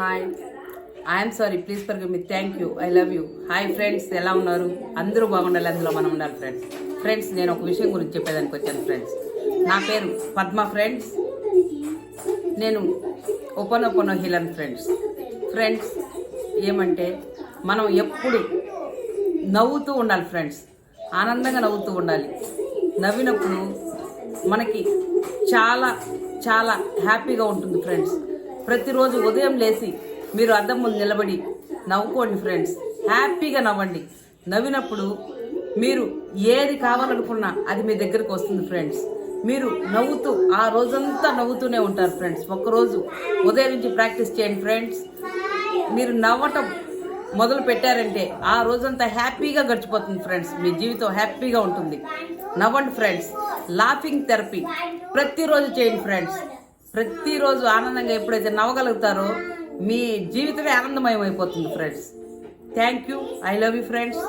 Hi I'm sorry, please forgive me. Thank you, I love you. Hi friends, ఎలా ఉన్నారు? అందరూ బాగుండాలి, అందులో మనం ఉండాలి ఫ్రెండ్స్. ఫ్రెండ్స్, నేను ఒక విషయం గురించి చెప్పేదానికి వచ్చాను ఫ్రెండ్స్. నా పేరు పద్మ ఫ్రెండ్స్. నేను ఓపెన్ హీలన్ ఫ్రెండ్స్. ఫ్రెండ్స్, ఏమంటే మనం ఎప్పుడు నవ్వుతూ ఉండాలి ఫ్రెండ్స్. ఆనందంగా నవ్వుతూ ఉండాలి. నవ్వినప్పుడు మనకి చాలా చాలా హ్యాపీగా ఉంటుంది ఫ్రెండ్స్. ప్రతిరోజు ఉదయం లేచి మీరు అద్దం ముందు నిలబడి నవ్వుకోండి ఫ్రెండ్స్. హ్యాపీగా నవ్వండి. నవ్వినప్పుడు మీరు ఏది కావాలనుకున్నా అది మీ దగ్గరకు వస్తుంది ఫ్రెండ్స్. మీరు నవ్వుతూ ఆ రోజంతా నవ్వుతూనే ఉంటారు ఫ్రెండ్స్. ఒక్కరోజు ఉదయం నుంచి ప్రాక్టీస్ చేయండి ఫ్రెండ్స్. మీరు నవ్వటం మొదలు పెట్టారంటే ఆ రోజంతా హ్యాపీగా గడిచిపోతుంది ఫ్రెండ్స్. మీ జీవితం హ్యాపీగా ఉంటుంది. నవ్వండి ఫ్రెండ్స్. లాఫింగ్ థెరపీ ప్రతిరోజు చేయండి ఫ్రెండ్స్. ప్రతిరోజు ఆనందంగా ఎప్పుడైతే నవ్వగలుగుతారో మీ జీవితమే ఆనందమయం అయిపోతుంది friends. Thank you, I love you friends.